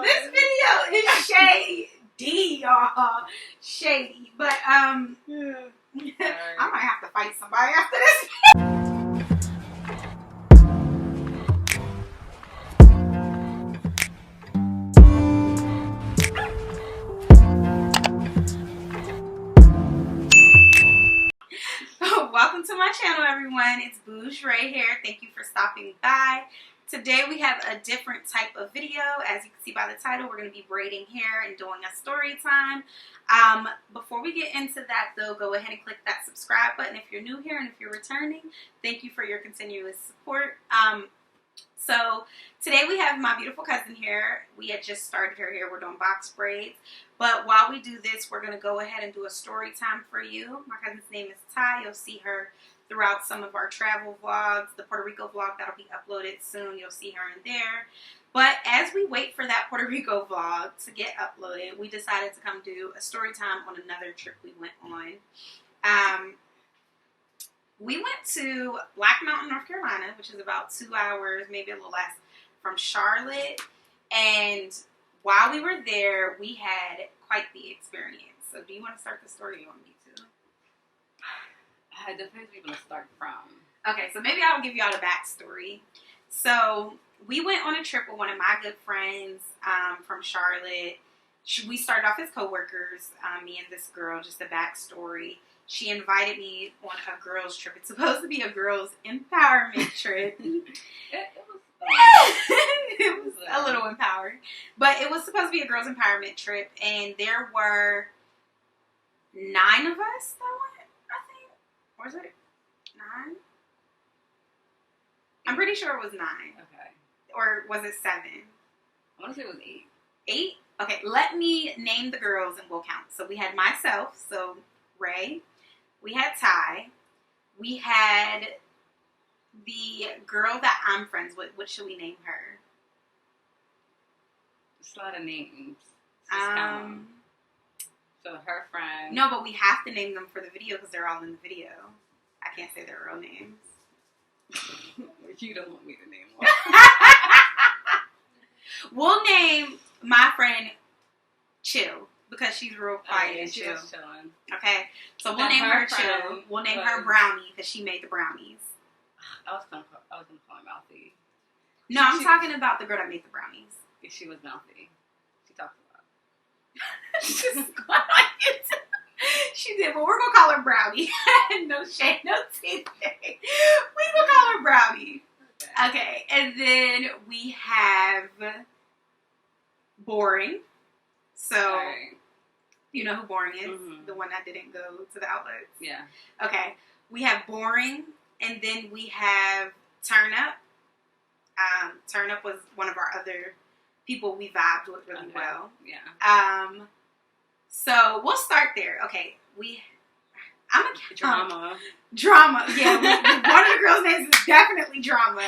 This video is shady, y'all. Shady. But, I might have to fight somebody after this. Welcome to my channel, everyone. It's Bouge Ray here. Thank you for stopping by. Today we have a different type of video. As you can see by the title, we're going to be braiding hair and doing a story time. Before we get into that though, go ahead and click that subscribe button if you're new here, and if you're returning, thank you for your continuous support. So today we have my beautiful cousin here. We had just started her hair. We're doing box braids. But while we do this, we're going to go ahead and do a story time for you. My cousin's name is Ty. You'll see her throughout some of our travel vlogs. The Puerto Rico vlog that'll be uploaded soon. You'll see her in there. But as we wait for that Puerto Rico vlog to get uploaded, we decided to come do a story time on another trip we went on. We went to Black Mountain, North Carolina, which is about 2 hours, maybe a little less, from Charlotte. And while we were there, we had quite the experience. So do you want to start the story, or you want me to? It depends where you're going to start from. Okay, so maybe I'll give y'all the backstory. So we went on a trip with one of my good friends from Charlotte. We started off as co-workers, me and this girl, just a backstory. She invited me on a girls' trip. It's supposed to be a girls' empowerment trip. It was a little empowering. But it was supposed to be a girls' empowerment trip. And there were 9 of us that went, I think. Or was it 9? I'm pretty sure it was 9. Okay. Or was it 7? I want to say it was 8. 8? Okay, let me name the girls and we'll count. So we had myself, so Ray. We had Ty. We had the girl that I'm friends with. What should we name her? It's a lot of names. So her friend. No, but we have to name them for the video because they're all in the video. I can't say their real names. You don't want me to name one. We'll name my friend Chill because she's real quiet and she chill. was chilling. Okay, so we'll name her Chill. We'll name her Brownie because she made the brownies. I was gonna call her Mouthy. No, I'm talking about the girl that made the brownies. She was Mouthy. She talked a lot. She did, but we're gonna call her Brownie. No shade, no tea. We gonna call her Brownie. Okay, and then we have Boring. So, you know who Boring is? Mm-hmm. The one that didn't go to the outlets? Yeah. Okay, we have Boring, and then we have Turn Up. Turn Up was one of our other people we vibed with really well. Yeah. So we'll start there. Okay, I'm a Drama. Yeah, one of the girls' names is definitely Drama.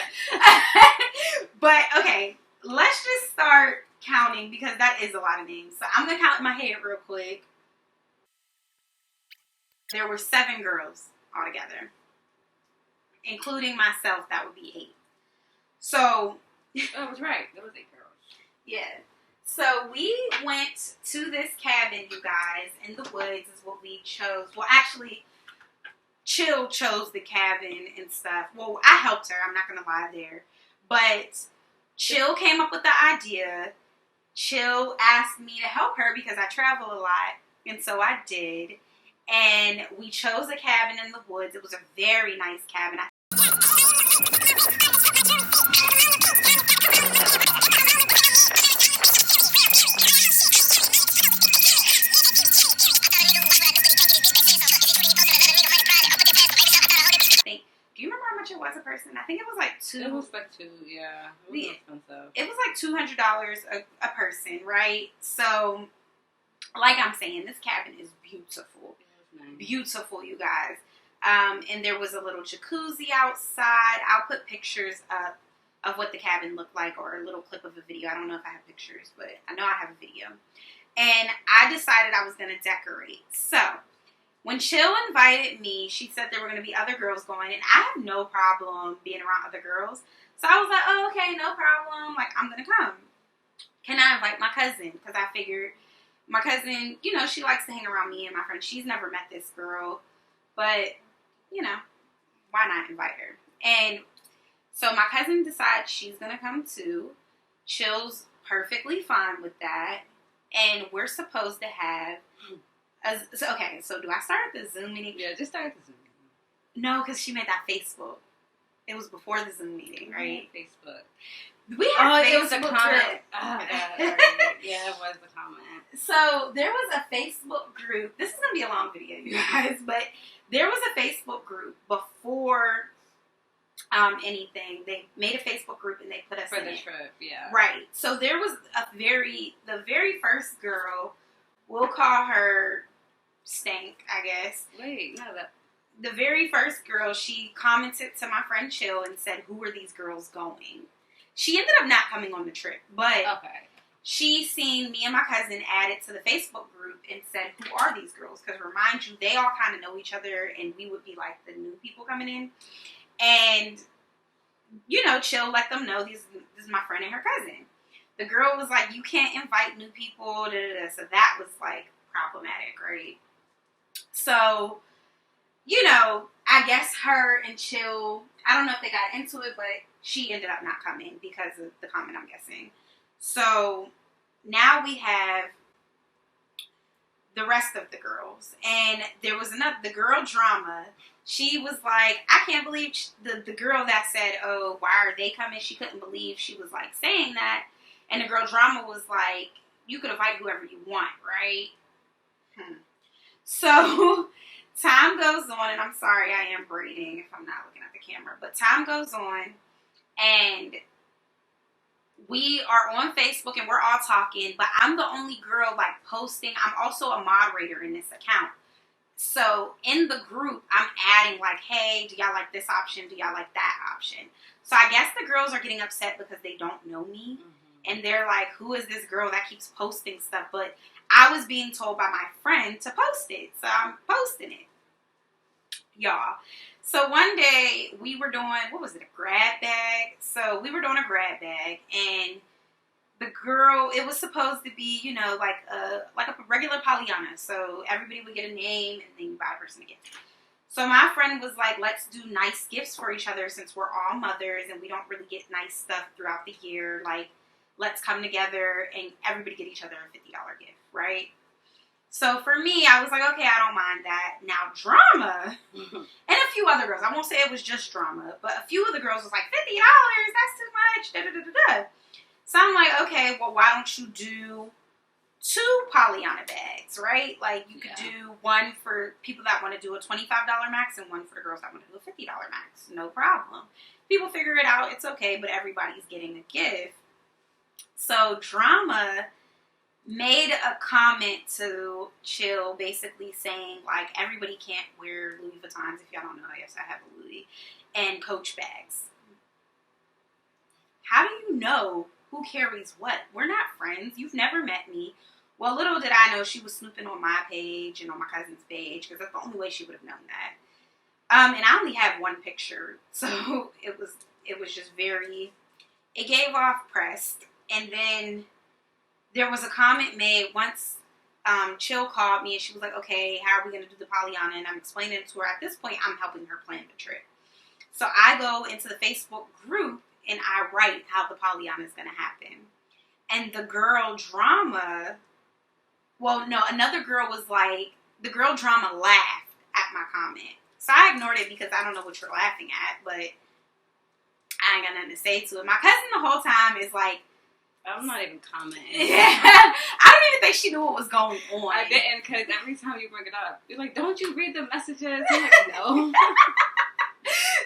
But okay, let's just start counting because that is a lot of names. So I'm gonna count in my head real quick. There were 7 girls altogether, including myself. That would be 8. So that was right. There was 8 girls. Yeah. So we went to this cabin, you guys, in the woods is what we chose. Well, actually, Chill chose the cabin and stuff. Well, I helped her. I'm not going to lie there. But Chill came up with the idea. Chill asked me to help her because I travel a lot. And so I did. And we chose a cabin in the woods. It was a very nice cabin. It was a person. I think it was like $2. It was like $2, yeah. It was expensive. It was like $200 a person, right? So, like I'm saying, this cabin is beautiful. Nice. Beautiful, you guys. And there was a little jacuzzi outside. I'll put pictures up of what the cabin looked like, or a little clip of a video. I don't know if I have pictures, but I know I have a video. And I decided I was going to decorate. So, when Chill invited me, she said there were going to be other girls going, and I have no problem being around other girls. So I was like, oh, okay, no problem. Like, I'm going to come. can I invite my cousin? Because I figured my cousin, you know, she likes to hang around me and my friends. She's never met this girl, but, you know, why not invite her? And so my cousin decides she's going to come too. Chill's perfectly fine with that. And we're supposed to have... So do I start at the Zoom meeting? Yeah, just start at the Zoom meeting. No, because she made that Facebook. It was before the Zoom meeting, right? Facebook. We had Facebook. It was a comment. Group. Oh, my God. Yeah, it was a comment. So there was a Facebook group. This is going to be a long video, you guys. But there was a Facebook group before anything. They made a Facebook group and they put us for in the it. trip, yeah. Right. So there was the very first girl, we'll call her Stank, I guess. Wait, no, the very first girl, she commented to my friend Chill and said, "Who are these girls going?" She ended up not coming on the trip, but okay. She seen me and my cousin added to the Facebook group and said, "Who are these girls?" Because remind you, they all kind of know each other, and we would be like the new people coming in. And, you know, Chill let them know this is my friend and her cousin. The girl was like, "You can't invite new people." Da, da, da. So that was like problematic, right? So, you know, I guess her and Chill, I don't know if they got into it, but she ended up not coming because of the comment, I'm guessing. So now we have the rest of the girls. And there was the girl Drama. She was like, I can't believe the girl that said, "Oh, why are they coming?" She couldn't believe she was like saying that. And the girl Drama was like, "You could invite whoever you want, right?" So time goes on, and I'm sorry I am braiding if I'm not looking at the camera, but time goes on, and we are on Facebook, and we're all talking, but I'm the only girl, like, posting. I'm also a moderator in this account. So in the group, I'm adding, like, "Hey, do y'all like this option? Do y'all like that option?" So I guess the girls are getting upset because they don't know me. And they're like, "Who is this girl that keeps posting stuff?" But I was being told by my friend to post it. So I'm posting it. Y'all. So one day we were doing, what was it, a grab bag? So we were doing a grab bag, and the girl, it was supposed to be, you know, like a regular Pollyanna. So everybody would get a name, and then you buy a person a gift. So my friend was like, "Let's do nice gifts for each other since we're all mothers and we don't really get nice stuff throughout the year. Like, let's come together and everybody get each other a $50 gift, right?" So for me, I was like, okay, I don't mind that. Now Drama, and a few other girls, I won't say it was just Drama, but a few of the girls was like, $50, that's too much, da da da da da. So I'm like, okay, well, why don't you do 2 Pollyanna bags, right? Like, you could do one for people that want to do a $25 max and one for the girls that want to do a $50 max. No problem. People figure it out. It's okay, but everybody's getting a gift. So Drama made a comment to Chill, basically saying, like, everybody can't wear Louis Vuittons. If y'all don't know, yes, I have a Louis. And Coach bags. How do you know who carries what? We're not friends. You've never met me. Well, little did I know she was snooping on my page and on my cousin's page, because that's the only way she would have known that. And I only have one picture, so it was just very, it gave off pressed. And then there was a comment made once Chill called me, and she was like, "Okay, how are we going to do the Pollyanna?" And I'm explaining it to her. At this point, I'm helping her plan the trip. So I go into the Facebook group, and I write how the Pollyanna is going to happen. And the girl Drama, well, no, another girl was like, the girl Drama laughed at my comment. So I ignored it because I don't know what you're laughing at, but I ain't got nothing to say to it. My cousin the whole time is like, I'm not even commenting. Yeah, I don't even think she knew what was going on. I didn't, because every time you bring it up, you're like, "Don't you read the messages?" I'm like, "No."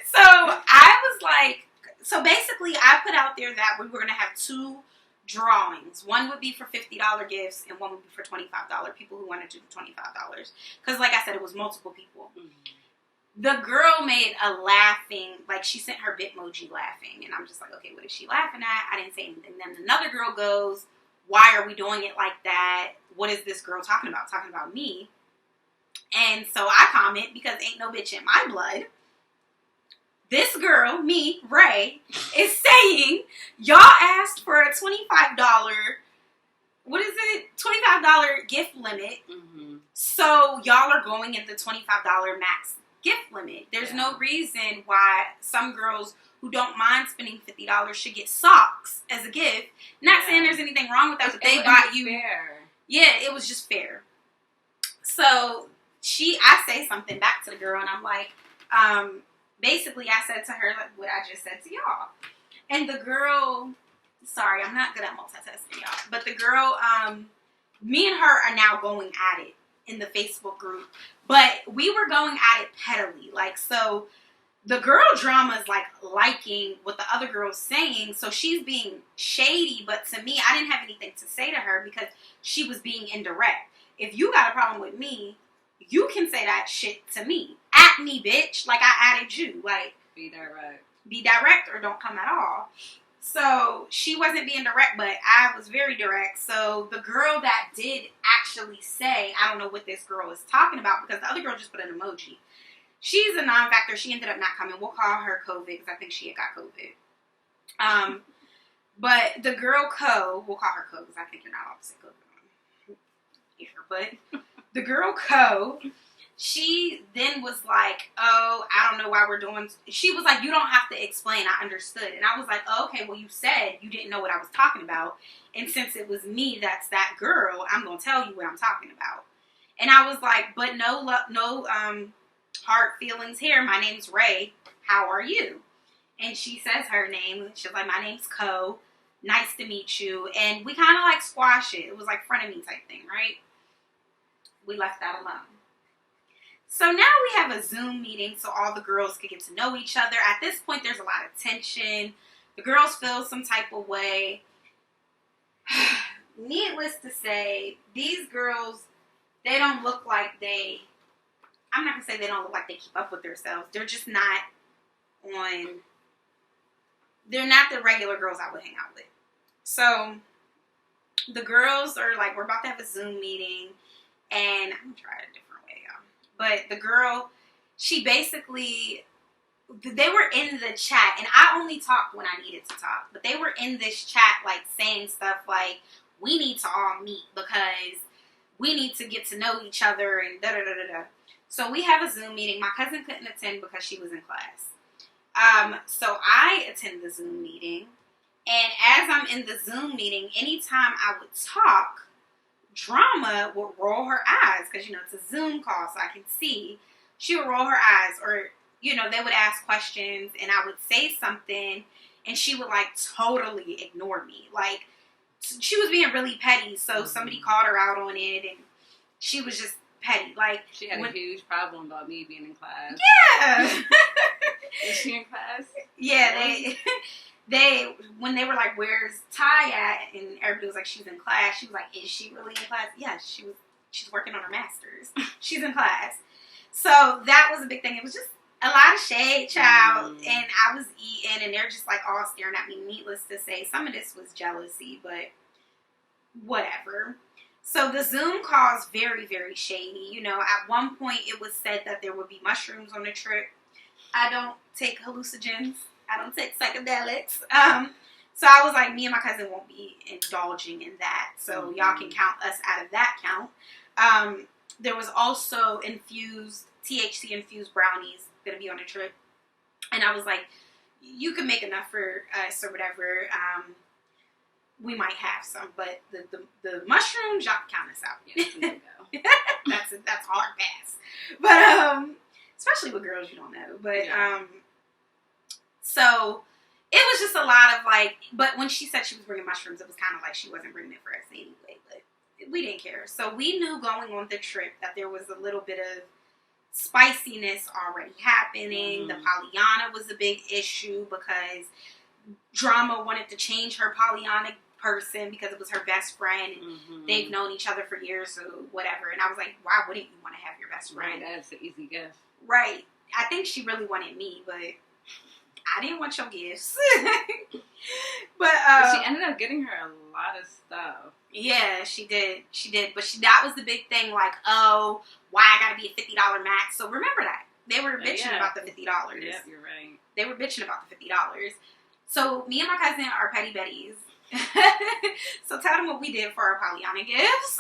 So I was like, so basically I put out there that we were going to have 2 drawings. One would be for $50 gifts, and one would be for $25, people who wanted to do $25. Because like I said, it was multiple people. Mm-hmm. The girl made a laughing, like, she sent her Bitmoji laughing, and I'm just like, okay, what is she laughing at? I didn't say anything. Then another girl goes, "Why are we doing it like that? What is this girl talking about? Talking about me." And so I comment, because ain't no bitch in my blood. This girl, me, Ray, is saying, y'all asked for a $25 gift limit. Mm-hmm. So y'all are going at the $25 max gift limit. There's no reason why some girls who don't mind spending $50 should get socks as a gift. Not saying there's anything wrong with that, but they bought you. Fair. Yeah, it was just fair. So I say something back to the girl, and I'm like, basically, I said to her like what I just said to y'all, and the girl. Sorry, I'm not good at multitasking, y'all. But the girl, me and her are now going at it in the Facebook group. But we were going at it pettily. Like, so the girl drama is like liking what the other girl's saying. So she's being shady. But to me, I didn't have anything to say to her because she was being indirect. If you got a problem with me, you can say that shit to me. At me, bitch. Like, I added you. Like, be direct. Be direct or don't come at all. So she wasn't being direct, but I was very direct. So the girl that did actually say, I don't know what this girl is talking about, because the other girl just put an emoji. She's a non-factor. She ended up not coming. We'll call her COVID because I think she had got COVID. But the girl we'll call her Co because I think you're not allowed to say COVID here. But the girl she then was like, oh, I don't know why we're doing... She was like, you don't have to explain. I understood. And I was like, oh, okay, well, you said you didn't know what I was talking about. And since it was me that's that girl, I'm going to tell you what I'm talking about. And I was like, but no hard feelings here. My name's Ray. How are you? And she says her name. She's like, my name's Co. Nice to meet you. And we kind of like squash it. It was like frenemy type thing, right? We left that alone. So now we have a Zoom meeting so all the girls could get to know each other. At this point, there's a lot of tension. The girls feel some type of way. Needless to say, these girls, they don't look like I'm not going to say they don't look like they keep up with themselves. They're just not they're not the regular girls I would hang out with. So the girls are like, we're about to have a Zoom meeting, and I'm going to try it a different way, y'all. But the girl, she basically, they were in the chat, and I only talked when I needed to talk, but they were in this chat, like, saying stuff like, we need to all meet because we need to get to know each other, and da-da-da-da-da. So we have a Zoom meeting. My cousin couldn't attend because she was in class. So I attend the Zoom meeting, and as I'm in the Zoom meeting, anytime I would talk, Drama would roll her eyes because, it's a Zoom call, so I can see. She would roll her eyes, or, they would ask questions, and I would say something, and she would, like, totally ignore me. Like, she was being really petty, so somebody called her out on it, and she was just petty. Like, she had a huge problem about me being in class. Yeah! Is she in class? Yeah, when they were like, where's Ty at? And everybody was like, she's in class. She was like, is she really in class? Yeah, she's working on her master's. She's in class. So that was a big thing. It was just a lot of shade, child. And I was eating, and they're just like all staring at me. Needless to say, some of this was jealousy, but whatever. So the Zoom call is very, very shady. At one point it was said that there would be mushrooms on the trip. I don't take hallucinogens. I don't take psychedelics. So I was like, me and my cousin won't be indulging in that. So y'all can count us out of that count. There was also THC-infused brownies going to be on the trip. And I was like, you can make enough for us or whatever. We might have some. But the mushrooms, y'all can count us out. Yes, there you go. That's hard pass. But, especially with girls you don't know. But, so it was just a lot of like, but when she said she was bringing mushrooms, it was kind of like she wasn't bringing it for us anyway, but we didn't care. So we knew going on the trip that there was a little bit of spiciness already happening. The Pollyanna was a big issue because Drama wanted to change her Pollyanna person because it was her best friend. And they've known each other for years, so whatever. And I was like, why wouldn't you want to have your best friend? Right, that's an easy gift. Right. I think she really wanted me, but I didn't want your gifts. but she ended up getting her a lot of stuff. Yeah, she did. But that was the big thing, like, oh, why I gotta be a $50 max. So remember that. They were bitching about the $50. Yep, you're right. They were bitching about the $50. So me and my cousin are petty betties. So tell them what we did for our Pollyanna gifts.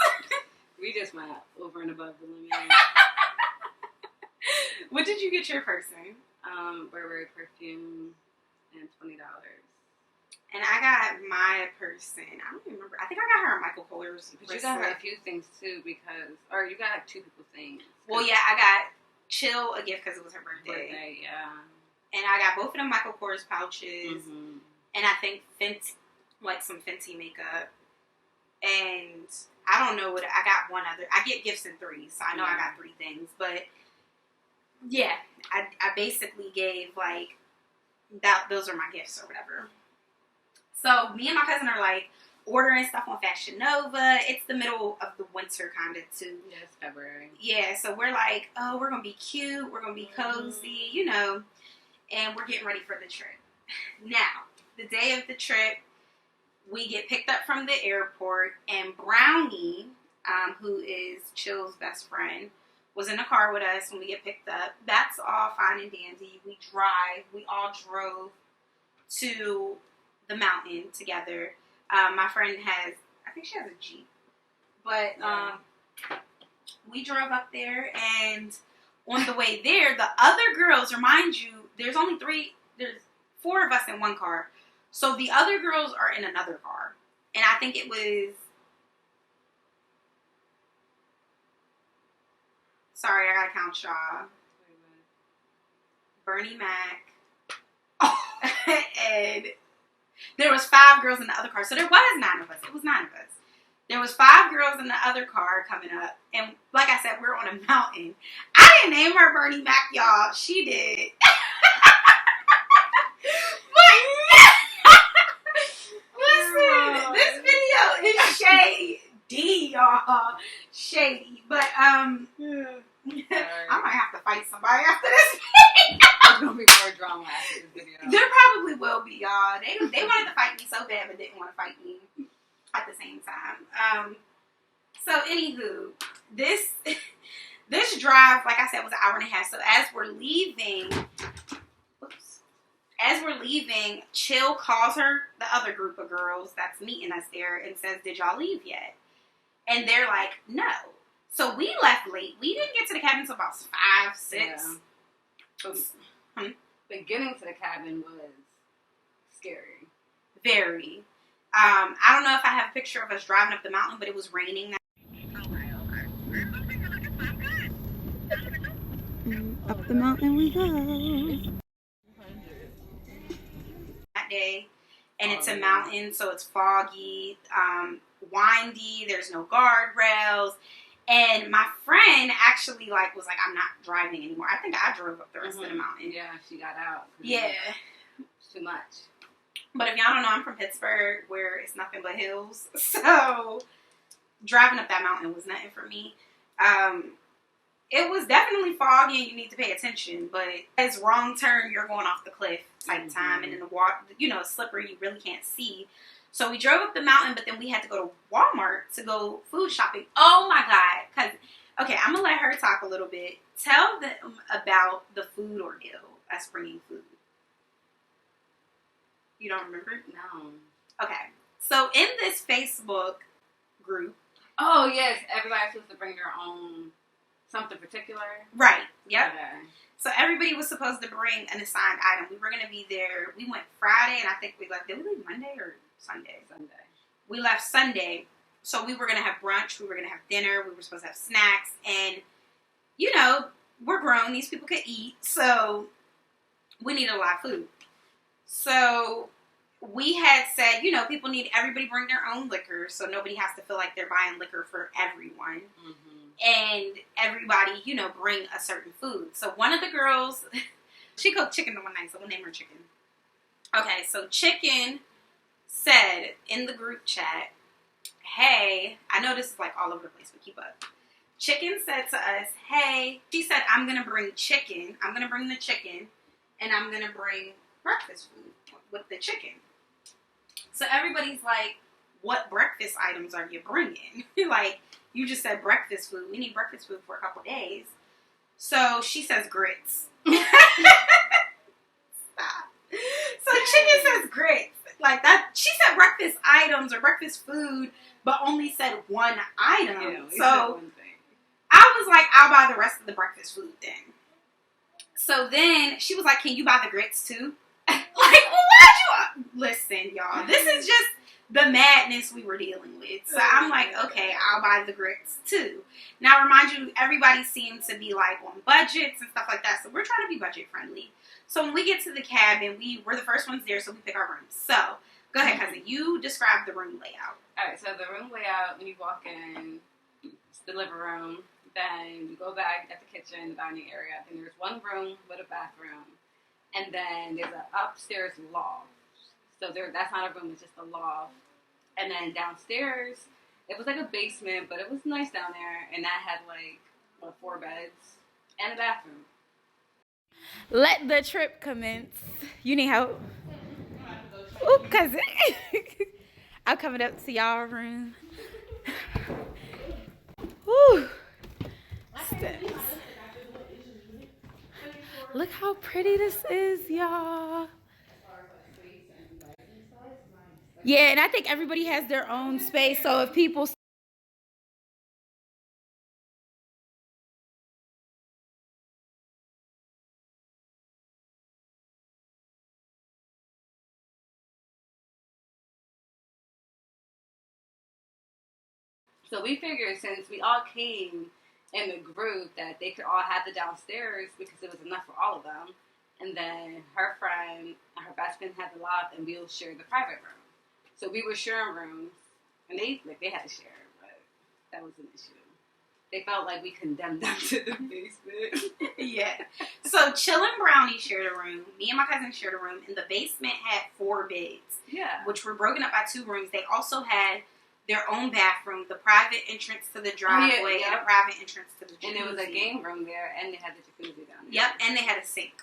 We just went over and above the limit. What did you get your person? Burberry perfume and $20. And I got my person. I don't remember. I think I got her a Michael Kors. But you got her a few things too or you got like two people things. Well, yeah, I got Chill a gift because it was her birthday. Yeah. And I got both of them Michael Kors pouches. Mm-hmm. And I think Fenty, like some Fenty makeup. And I don't know what, I got one other. I get gifts in threes, so I know I got 3 things. But yeah, I basically gave like, those are my gifts or whatever. So me and my cousin are like ordering stuff on Fashion Nova. It's the middle of the winter kind of too. Yeah, it's February. Yeah, so we're like, oh, we're going to be cute. We're going to be cozy, you know. And we're getting ready for the trip. Now, the day of the trip, we get picked up from the airport. And Brownie, who is Chill's best friend, was in the car with us when we get picked up. That's all fine and dandy. We drive. We all drove to the mountain together. My friend has, I think she has a Jeep. But we drove up there, and on the way there, the other girls, remind you, there's 4 of us in one car. So the other girls are in another car. And I think it was, sorry, I gotta count y'all. Bernie Mac. And there was 5 girls in the other car. So there was 9 of us. It was 9 of us. There was 5 girls in the other car coming up. And like I said, we're on a mountain. I didn't name her Bernie Mac, y'all. She did. Listen, this video is shady, y'all. Shady. But, I might have to fight somebody after this video. There's going to be more drama after this video. There probably will be, y'all. They wanted to fight me so bad, but didn't want to fight me at the same time. So, anywho, this drive, like I said, was an hour and a half. So, as we're leaving, Chill calls her, the other group of girls that's meeting us there, and says, did y'all leave yet? And they're like, no. So, we left late. We didn't get to the cabin until about 5, 6. Yeah. Getting to the cabin was scary. Very. I don't know if I have a picture of us driving up the mountain, but it was raining. Up the mountain we go. That day. And it's a mountain, so it's foggy, windy, there's no guardrails. And my friend actually was like, I'm not driving anymore. I think I drove up the rest of the mountain. Yeah, she got out. Yeah. It's too much. But if y'all don't know, I'm from Pittsburgh, where it's nothing but hills. So driving up that mountain was nothing for me. It was definitely foggy and you need to pay attention. But as wrong turn, you're going off the cliff type time. And in the water, it's slippery. You really can't see. So we drove up the mountain, but then we had to go to Walmart to go food shopping. Oh my God. Okay, I'm going to let her talk a little bit. Tell them about the food ordeal, us bringing food. You don't remember? No. Okay. So in this Facebook group. Oh, yes. Everybody's supposed to bring their own something particular. Right. Yep. Okay. So everybody was supposed to bring an assigned item. We were going to be there. We went Friday, and I think we left. Did we leave Monday or Sunday? Sunday. We left Sunday. So we were going to have brunch. We were going to have dinner. We were supposed to have snacks. And, we're grown. These people could eat. So we needed a lot of food. So we had said, everybody bring their own liquor. So nobody has to feel like they're buying liquor for everyone. And everybody, bring a certain food. So one of the girls, she cooked chicken the one night, so we'll name her Chicken. Okay, so Chicken said in the group chat, hey, I know this is all over the place, but keep up. Chicken said to us, hey, she said, I'm going to bring chicken. I'm going to bring the chicken, and I'm going to bring breakfast food with the chicken. So everybody's like, what breakfast items are you bringing? You just said breakfast food. We need breakfast food for a couple days. So she says grits. Stop. So Chicken says grits. Like that, she said breakfast items or breakfast food, but only said one item. Yeah, so one thing. I was like, I'll buy the rest of the breakfast food then. So then she was like, can you buy the grits too? Like, well, why'd you? Listen, y'all, this is just the madness we were dealing with. So I'm like, okay, I'll buy the grits too. Now, remind you, everybody seemed to be like on budgets and stuff like that. So we're trying to be budget friendly. So when we get to the cabin, we're the first ones there, so we pick our rooms. So go ahead, cousin. You describe the room layout. All right, so the room layout, when you walk in, it's the living room. Then you go back at the kitchen, the dining area. Then there's one room with a bathroom. And then there's an upstairs loft. So that's not a room, it's just a loft. And then downstairs, it was like a basement, but it was nice down there. And that had like, 4 beds and a bathroom. Let the trip commence. You need help? Ooh, cousin. I'm coming up to y'all room. Woo. Steps. Look how pretty this is, y'all. Yeah, and I think everybody has their own space. So if people... So we figured since we all came in the group that they could all have the downstairs because it was enough for all of them. And then her friend and her best friend had the loft, and we'll share the private room. So we were sharing rooms, and they had to share, but that was an issue. They felt like we condemned them to the basement. Yeah. So Chill and Brownie shared a room. Me and my cousin shared a room, and the basement had 4 beds. Yeah. Which were broken up by 2 rooms. They also had their own bathroom, the private entrance to the driveway, and a private entrance to the jacuzzi. And there was a game room there, and they had the jacuzzi down there. Yep, and they had a sink.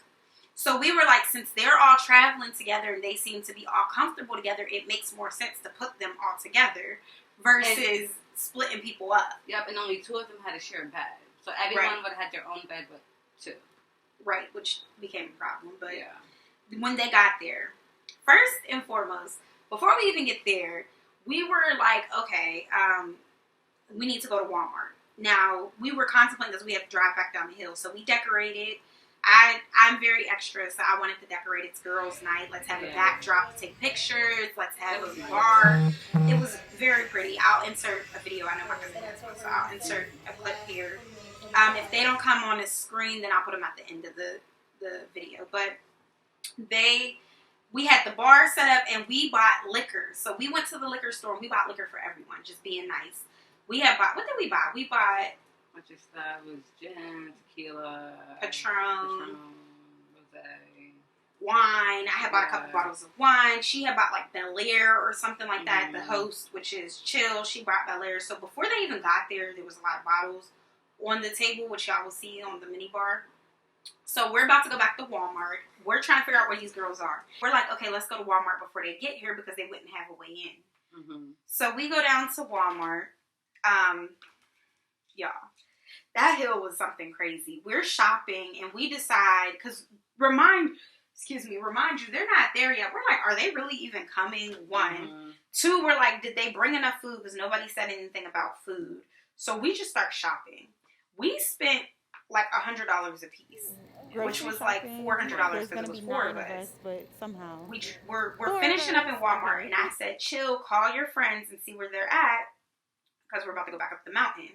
So we were like, since they're all traveling together and they seem to be all comfortable together, it makes more sense to put them all together versus splitting people up. Yep, and only 2 of them had a shared bed. So everyone would have had their own bed but 2. Right, which became a problem. But yeah. When they got there, first and foremost, before we even get there, we were like, okay, we need to go to Walmart. Now, we were contemplating because we have to drive back down the hill. So we decorated. I'm very extra, so I wanted to decorate. It's girls' night. Let's have a backdrop to take pictures. Let's have a bar. It was very pretty. I'll insert a video. I know my cousin has one, so I'll insert a clip here. If they don't come on the screen, then I'll put them at the end of the video. But we had the bar set up, and we bought liquor. So we went to the liquor store, and we bought liquor for everyone, just being nice. We had bought, what did we buy? We bought... What you said was gin, tequila, Patron, rosé, wine. I had bought a couple bottles of wine. She had bought like Bel Air or something like that. The host, which is Chill, she bought Bel Air. So before they even got there was a lot of bottles on the table, which y'all will see on the mini bar. So we're about to go back to Walmart. We're trying to figure out where these girls are. We're like, okay, let's go to Walmart before they get here because they wouldn't have a way in. Mm-hmm. So we go down to Walmart. Y'all, that hill was something crazy. We're shopping and we decide, because remind you, they're not there yet. We're like, are they really even coming? 1. 2, we're like, did they bring enough food? Because nobody said anything about food. So we just start shopping. We spent like $100 a piece, which was like $400 because it was 4 of us. But somehow we're finishing up in Walmart, and I said, Chill, call your friends and see where they're at because we're about to go back up the mountain.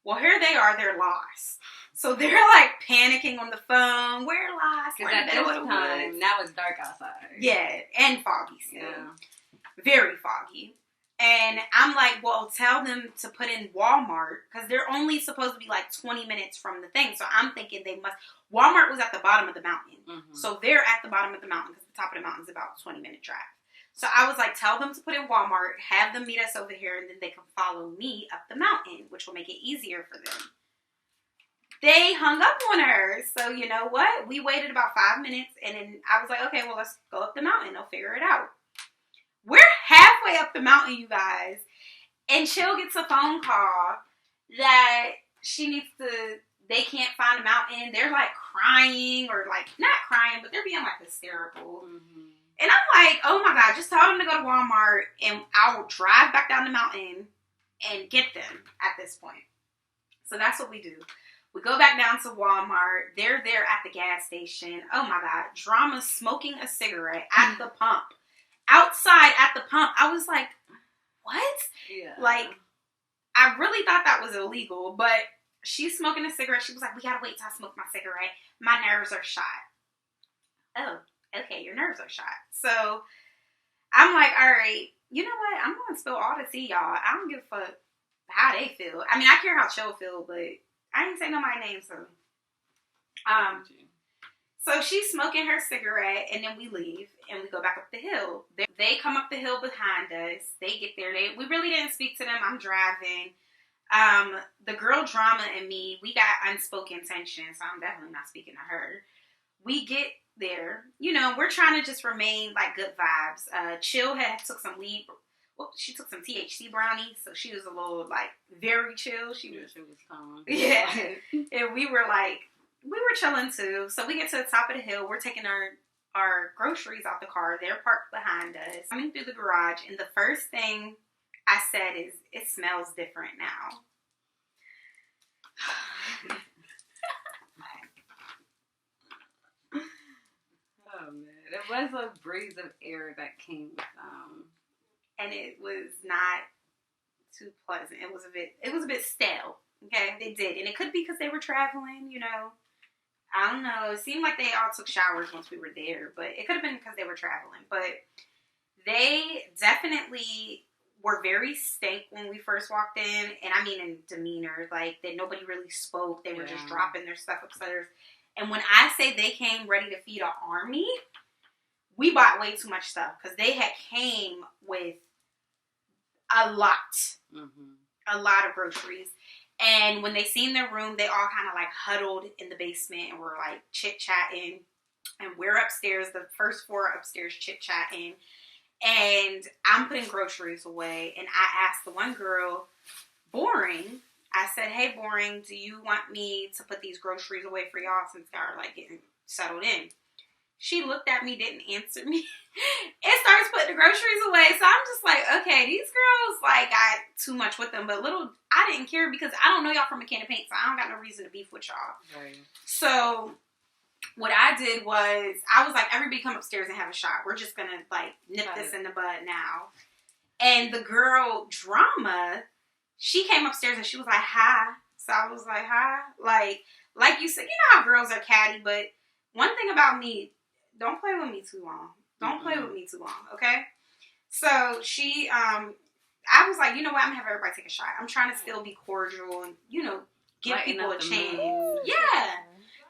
Well, here they are. They're lost. So they're like panicking on the phone. We're lost. Because at this time, now it's dark outside. Yeah, and foggy still. Yeah. Very foggy. And I'm like, well, tell them to put in Walmart because they're only supposed to be like 20 minutes from the thing. So I'm thinking Walmart was at the bottom of the mountain. Mm-hmm. So they're at the bottom of the mountain because the top of the mountain is about a 20-minute drive. So I was like, tell them to put in Walmart, have them meet us over here, and then they can follow me up the mountain, which will make it easier for them. They hung up on her. So you know what? We waited about 5 minutes, and then I was like, okay, well, let's go up the mountain. They'll figure it out. We're halfway up the mountain, you guys, and Chill gets a phone call that they can't find the mountain. They're like crying, or like, not crying, but they're being like hysterical. Mm-hmm. And I'm like, oh my God, just tell them to go to Walmart and I'll drive back down the mountain and get them at this point. So that's what we do. We go back down to Walmart. They're there at the gas station. Oh my God. Drama smoking a cigarette at the pump. Outside at the pump. I was like, what? Yeah. Like, I really thought that was illegal, but she's smoking a cigarette. She was like, we gotta wait till I smoke my cigarette. My nerves are shot. Oh, okay, your nerves are shot. So I'm like, all right, you know what? I'm gonna spill all the tea, y'all. I don't give a fuck how they feel. I mean, I care how Cho feel, but I ain't say nobody's name, so. So she's smoking her cigarette, and then we leave, and we go back up the hill. They come up the hill behind us. They get there. We really didn't speak to them. I'm driving. The girl Drama and me, we got unspoken tension, so I'm definitely not speaking to her. We get there. You know, we're trying to just remain, like, good vibes. Chill had took some weed. Well, she took some THC brownies, so she was a little, like, very chill. She was calm. Yeah. And we were chilling too. So we get to the top of the hill. We're taking our groceries out the car. They're parked behind us. Coming through the garage, and the first thing I said is, it smells different now. Oh man, it was a breeze of air that came and it was not too pleasant. It was a bit stale. Okay, they did, and it could be because they were traveling. You know, I don't know. It seemed like they all took showers once we were there, but it could have been because they were traveling. But they definitely were very stank when we first walked in, and I mean in demeanor, like that nobody really spoke. They were just dropping their stuff upstairs. And when I say they came ready to feed an army, we bought way too much stuff because they had came with a lot of groceries. And when they seen their room, they all kind of like huddled in the basement and were like chit-chatting. And we're upstairs, the first floor upstairs chit-chatting. And I'm putting groceries away. And I asked the one girl, Boring, I said, hey, Boring, do you want me to put these groceries away for y'all since y'all are like getting settled in? She looked at me, didn't answer me, and starts putting the groceries away. So I'm just like, okay, these girls like got too much with them. But I didn't care because I don't know y'all from a can of paint, so I don't got no reason to beef with y'all. Right. So what I did was, I was like, everybody come upstairs and have a shot. We're just going to like nip this in the bud now. And the girl Drama, she came upstairs and she was like, hi. So I was like, hi. Like you said, you know how girls are catty, but one thing about me, don't play with me too long. Don't play with me too long, okay? So she, I was like, you know what? I'm going to have everybody take a shot. I'm trying to still be cordial and, you know, give people a chance. Yeah.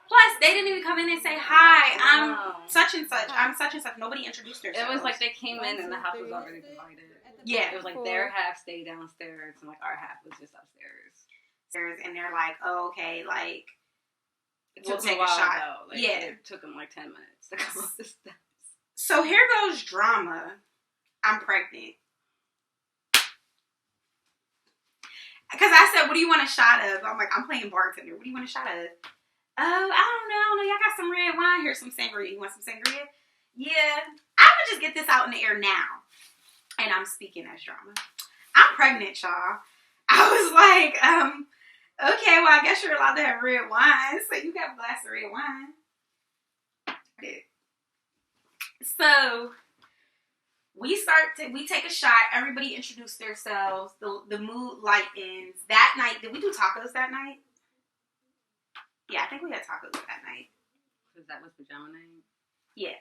Plus, they didn't even come in and say, hi, I'm such and such. I'm such and such. Nobody introduced themselves. It was like they came in and the house was already divided. Yeah. It was like their half stayed downstairs and like our half was just upstairs. And they're like, oh, okay, like, We'll take a shot. Though. Like, it took them like 10 minutes to come up the steps. So here goes Drama. I'm pregnant. Because I said, what do you want a shot of? I'm like, I'm playing bartender. What do you want a shot of? Oh, I don't know. Y'all got some red wine? Here's some sangria. You want some sangria? Yeah. I'm going to just get this out in the air now. And I'm speaking as Drama. I'm pregnant, y'all. I was like, okay, well, I guess you're allowed to have red wine. So you have a glass of red wine. So we take a shot. Everybody introduce themselves. The mood lightens. That night, did we do tacos that night? Yeah, I think we had tacos that night. Because that was pajama night? Yeah.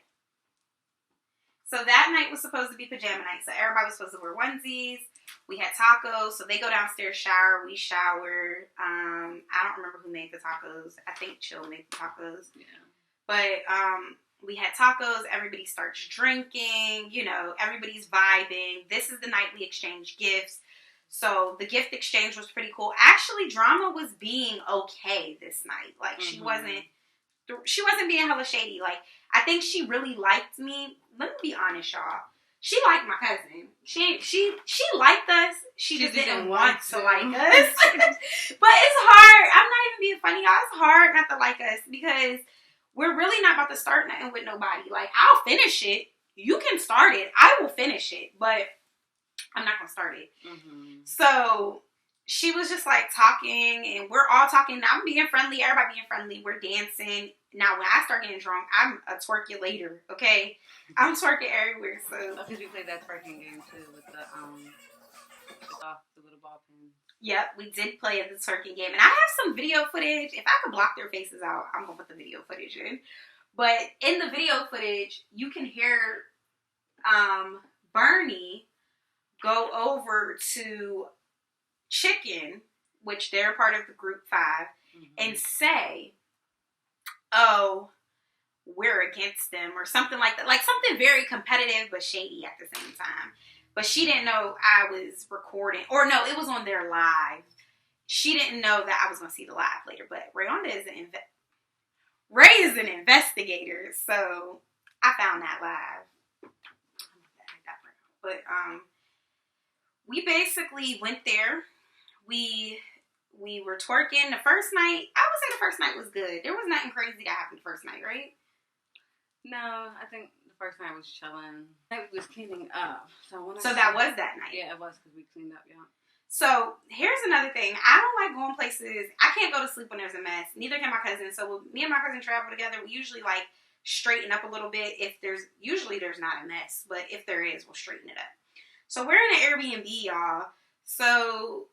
So that night was supposed to be pajama night. So everybody was supposed to wear onesies. We had tacos. So they go downstairs, shower. We shower. I don't remember who made the tacos. I think Chill made the tacos. Yeah. But we had tacos. Everybody starts drinking. You know, everybody's vibing. This is the night we exchange gifts. So the gift exchange was pretty cool. Actually, Drama was being okay this night. Like, she wasn't being hella shady. Like, I think she really liked me. Let me be honest, y'all. She liked my cousin. She liked us. She just didn't want to like us. But it's hard. I'm not even being funny, y'all. It's hard not to like us because we're really not about to start nothing with nobody. Like, I'll finish it. you can start it. I will finish it, but I'm not going to start it. Mm-hmm. So she was just like talking, and we're all talking. I'm being friendly. Everybody being friendly. We're dancing. Now, when I start getting drunk, I'm a twerkulator, okay? I'm twerking everywhere, so. Because we played that twerking game, too, with the little ball pin. Yep, we did play the twerking game. And I have some video footage. If I could block their faces out, I'm going to put the video footage in. But in the video footage, you can hear Bernie go over to Chicken, which they're part of the group 5, and say, oh, we're against them, or something like that. Like something very competitive but shady at the same time. But she didn't know I was recording. Or no, it was on their live. She didn't know that I was going to see the live later. But Ray is an investigator, so I found that live. But we basically went there. We were twerking the first night. I would say the first night was good. There was nothing crazy that happened the first night, right? No, I think the first night was chilling. It was cleaning up. So that was that night? Yeah, it was because we cleaned up, yeah. So here's another thing. I don't like going places. I can't go to sleep when there's a mess. Neither can my cousin. So when me and my cousin travel together, we usually like straighten up a little bit. Usually there's not a mess, but if there is, we'll straighten it up. So we're in an Airbnb, y'all. So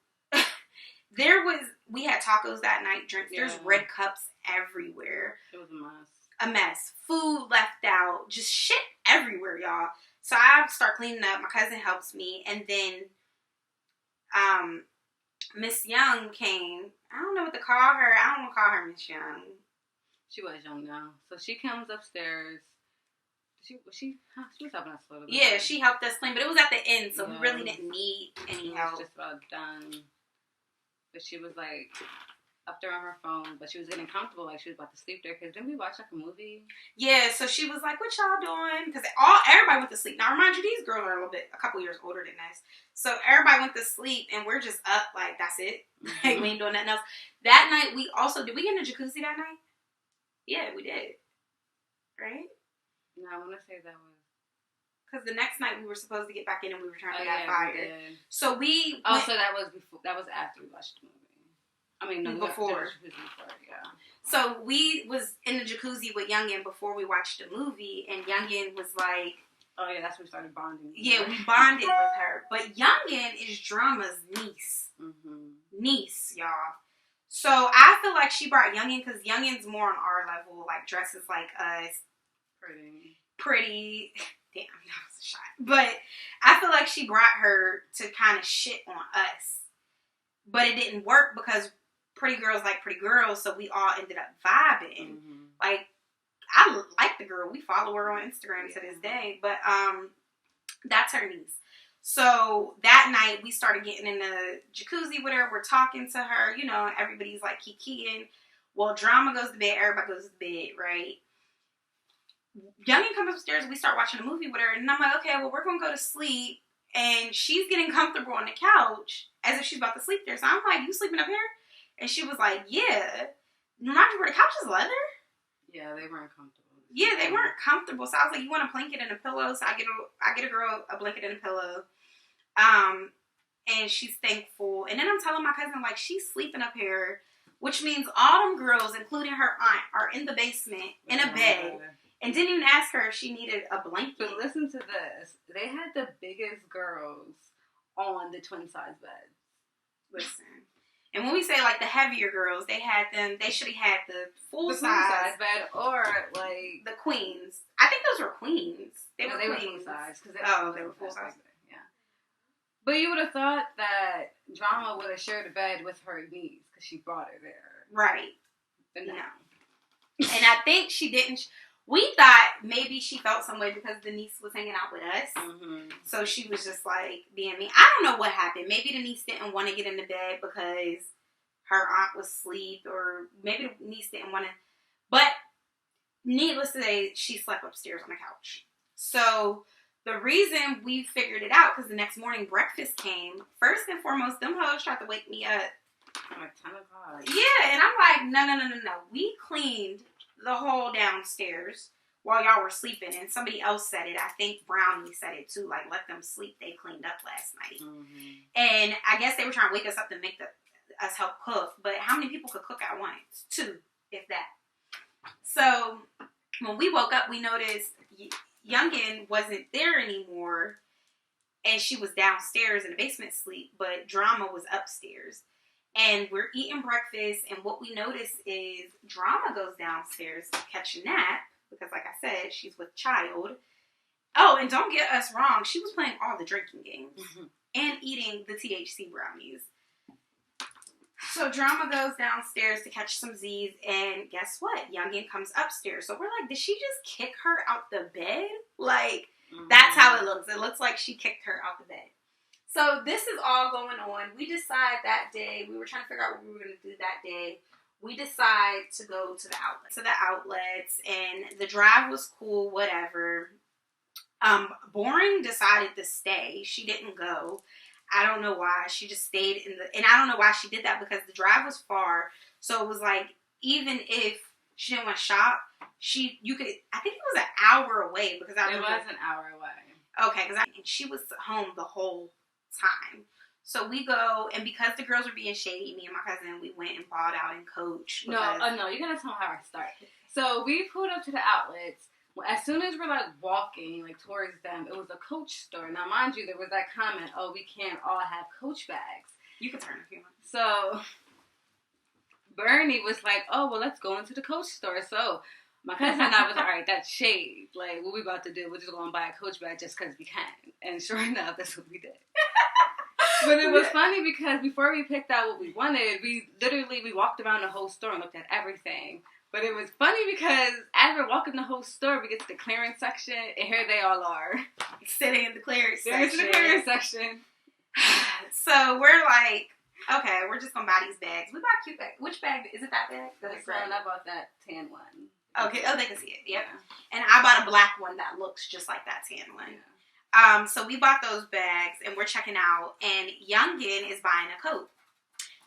we had tacos that night, drinks. Yeah. There's red cups everywhere. It was a mess. A mess. Food left out. Just shit everywhere, y'all. So I start cleaning up. My cousin helps me. And then Miss Young came. I don't know what to call her. I don't want to call her Miss Young. She was young now. So she comes upstairs. She was helping us a little bit. Yeah, she helped us clean. But it was at the end, so we really didn't need any help. It was just about done. But she was like up there on her phone, but she was getting comfortable, like she was about to sleep there. Because didn't we watch like a movie? Yeah, so she was like, "What y'all doing?" Because everybody went to sleep. Now, remind you, these girls are a couple years older than us. So everybody went to sleep, and we're just up, like that's it. Mm-hmm. Like we ain't doing nothing else. That night, did we get in a jacuzzi that night? Yeah, we did. Right? No, I want to say that was. Because the next night we were supposed to get back in and we were trying to get fired. So we. So that was before. That was after we watched the movie. I mean, no, before. Yeah. So we was in the jacuzzi with Youngin before we watched the movie, and Youngin was like, "Oh yeah, that's when we started bonding." Yeah, we bonded with her. But Youngin is Drama's niece. Mm-hmm. Niece, y'all. So I feel like she brought Youngin because Youngin's more on our level, like dresses like us. Pretty. Damn, that was a shot. But I feel like she brought her to kind of shit on us. But it didn't work because pretty girls like pretty girls, so we all ended up vibing. Mm-hmm. Like, I like the girl. We follow her on Instagram to this day. But that's her niece. So that night, we started getting in the jacuzzi with her. We're talking to her. You know, everybody's like kikiing. Well, Drama goes to bed. Everybody goes to bed, right? Youngin comes upstairs. We start watching a movie with her. And I'm like, okay, well, we're going to go to sleep. And she's getting comfortable on the couch as if she's about to sleep there. So I'm like, you sleeping up here? And she was like, yeah. Remind you where the couch is leather? Yeah, they weren't comfortable. Yeah, they weren't comfortable. So I was like, you want a blanket and a pillow? So I get a girl a blanket and a pillow. And she's thankful. And then I'm telling my cousin, like, she's sleeping up here, which means all them girls, including her aunt, are in the basement in a bed. And didn't even ask her if she needed a blanket. But listen to this. They had the biggest girls on the twin size bed. Listen. And when we say, like, the heavier girls, they should have had the full size bed or, like... The queens. I think those were queens. They were full size. They were full size. Yeah. But you would have thought that Drama would have shared a bed with her niece because she brought her there. Right. But no. And I think she didn't... We thought maybe she felt some way because the niece was hanging out with us. Mm-hmm. So she was just like being mean. I don't know what happened. Maybe the niece didn't want to get into bed because her aunt was asleep, or maybe the niece didn't want to. But needless to say, she slept upstairs on the couch. So the reason we figured it out, because the next morning breakfast came, first and foremost, them hoes tried to wake me up. Like 10 o'clock. Yeah, and I'm like, no. We cleaned the whole downstairs. while y'all were sleeping. And somebody else said it. I think Brownie said it too. Like, let them sleep. They cleaned up last night. Mm-hmm. And I guess they were trying to wake us up to make us help cook. But how many people could cook at once? 2, if that. So when we woke up, we noticed Youngin wasn't there anymore. And she was downstairs in the basement asleep. But Drama was upstairs. And we're eating breakfast, and what we notice is Drama goes downstairs to catch a nap, because like I said, she's with child. Oh, and don't get us wrong, she was playing all the drinking games, and eating the THC brownies. So Drama goes downstairs to catch some Z's, and guess what? Youngin comes upstairs. So we're like, did she just kick her out the bed? Like, that's how it looks. It looks like she kicked her out the bed. So this is all going on. We decide that day, we were trying to figure out what we were going to do that day. We decide to go to the outlets, and the drive was cool, whatever. Boring decided to stay. She didn't go. I don't know why. She just stayed and I don't know why she did that, because the drive was far. So it was like, even if she didn't want to shop, I think it was an hour away, because it was an hour away. Okay, because she was home the whole time. So we go, and because the girls were being shady, me and my cousin, we went and bought out in Coach. No, you're gonna tell me how I started. So we pulled up to the outlets. As soon as we're like walking like towards them, it was a Coach store. Now, mind you, there was that comment, "Oh, we can't all have Coach bags." You can turn if you want. So Bernie was like, "Oh, well, let's go into the Coach store." So my cousin and I was like, all right, that's shade. Like, what we about to do, we're just going to buy a Coach bag just because we can. And sure enough, that's what we did. But it was funny because before we picked out what we wanted, we walked around the whole store and looked at everything. But it was funny because as we're walking the whole store, we get to the clearance section, and here they all are. Sitting in the clearance section. There's the clearance section. So we're like, okay, we're just going to buy these bags. We bought cute bags. Which bag? Is it that bag? That's right. I bought that tan one. Okay, oh, they can see it, yep. And I bought a black one that looks just like that tan one. Yeah. So we bought those bags, and we're checking out, and Youngin is buying a coat.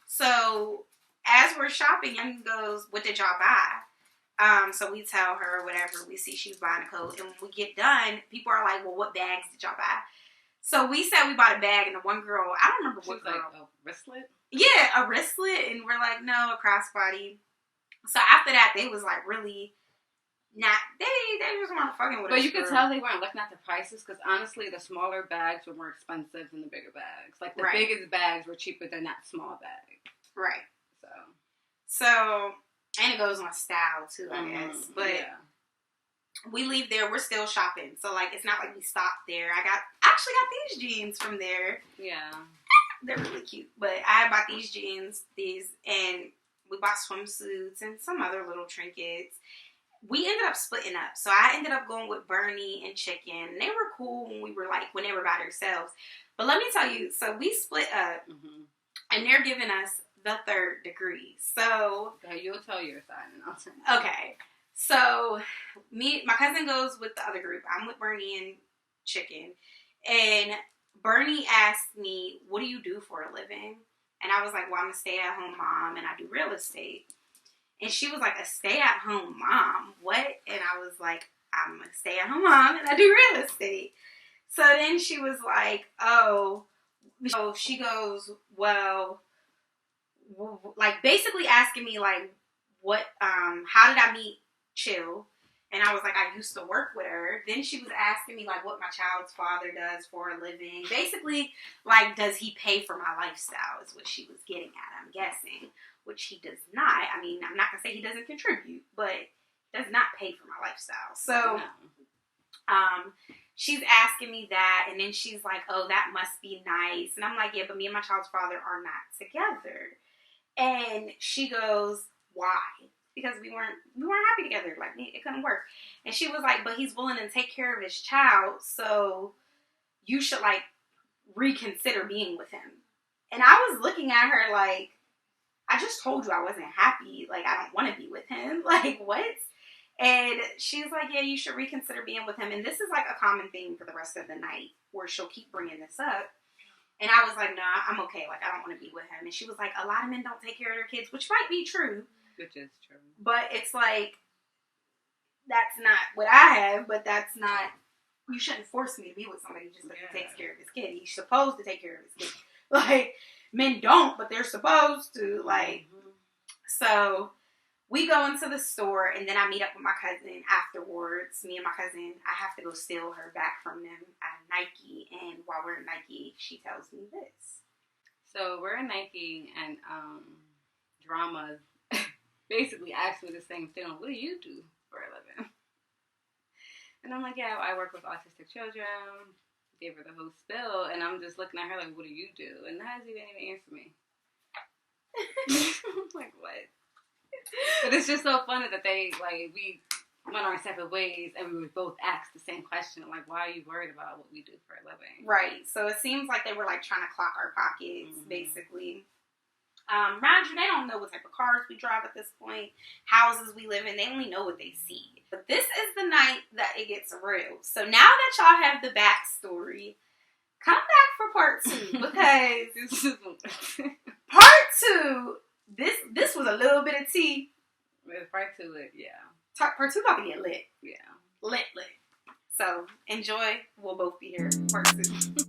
So as we're shopping, Youngin goes, what did y'all buy? So we tell her whatever. We see she's buying a coat, and when we get done, people are like, well, what bags did y'all buy? So we said we bought a bag, and the one girl, I don't remember what girl. Like a wristlet? Yeah, a wristlet, and we're like, no, a crossbody. So after that, they was like really not, they just weren't fucking with us. But you could tell they weren't looking at the prices, because honestly, the smaller bags were more expensive than the bigger bags. Like, the biggest bags were cheaper than that small bag. Right. So, and it goes on style, too, I guess. But we leave there, we're still shopping. So, like, it's not like we stopped there. I actually got these jeans from there. Yeah. They're really cute. But I bought these jeans, and we bought swimsuits and some other little trinkets. We ended up splitting up. So I ended up going with Bernie and Chicken. They were cool when they were by themselves. But let me tell you, so we split up, and they're giving us the 3rd degree. So you'll tell your side, and I'll tell you. Okay. So my cousin goes with the other group. I'm with Bernie and Chicken. And Bernie asked me, what do you do for a living? And I was like, well, I'm a stay-at-home mom, and I do real estate. And she was like, a stay-at-home mom? What? And I was like, I'm a stay-at-home mom, and I do real estate. So then she was like, oh. So she goes, well, like, basically asking me, like, what, how did I meet Chill? And I was like, I used to work with her. Then she was asking me, like, what my child's father does for a living. Basically, like, does he pay for my lifestyle is what she was getting at, I'm guessing. Which he does not. I mean, I'm not going to say he doesn't contribute, but does not pay for my lifestyle. So, she's asking me that, and then she's like, oh, that must be nice. And I'm like, yeah, but me and my child's father are not together. And she goes, why? Because we weren't happy together. Like, it couldn't work. And she was like, but he's willing to take care of his child, so you should, like, reconsider being with him. And I was looking at her like, I just told you I wasn't happy. Like, I don't want to be with him. Like, what? And she's like, yeah, you should reconsider being with him. And this is, like, a common thing for the rest of the night, where she'll keep bringing this up. And I was like, nah, I'm okay. Like, I don't want to be with him. And she was like, a lot of men don't take care of their kids, which might be true. Which is true. But it's like, that's not what I have, but that's not, you shouldn't force me to be with somebody just because he takes care of his kid. He's supposed to take care of his kid. Like, men don't, but they're supposed to. Like, so we go into the store, and then I meet up with my cousin afterwards. Me and my cousin, I have to go steal her back from them at Nike, and while we're at Nike, she tells me this. So we're in Nike, and Drama basically asked me the same thing. What do you do for a living? And I'm like, yeah, I work with autistic children. Gave her the whole spill, and I'm just looking at her like, what do you do? And that hasn't even answered me. I'm like, what? But it's just so funny that we went our separate ways, and we would both ask the same question, like, why are you worried about what we do for a living? Right. So it seems like they were like trying to clock our pockets, basically. Mind you, they don't know what type of cars we drive at this point, houses we live in. They only know what they see. But this is the night that it gets real. So now that y'all have the backstory, come back for part 2, because part 2, this was a little bit of tea. Part 2, yeah. Part 2 about to get lit. Yeah. Lit. So enjoy. We'll both be here. Part 2.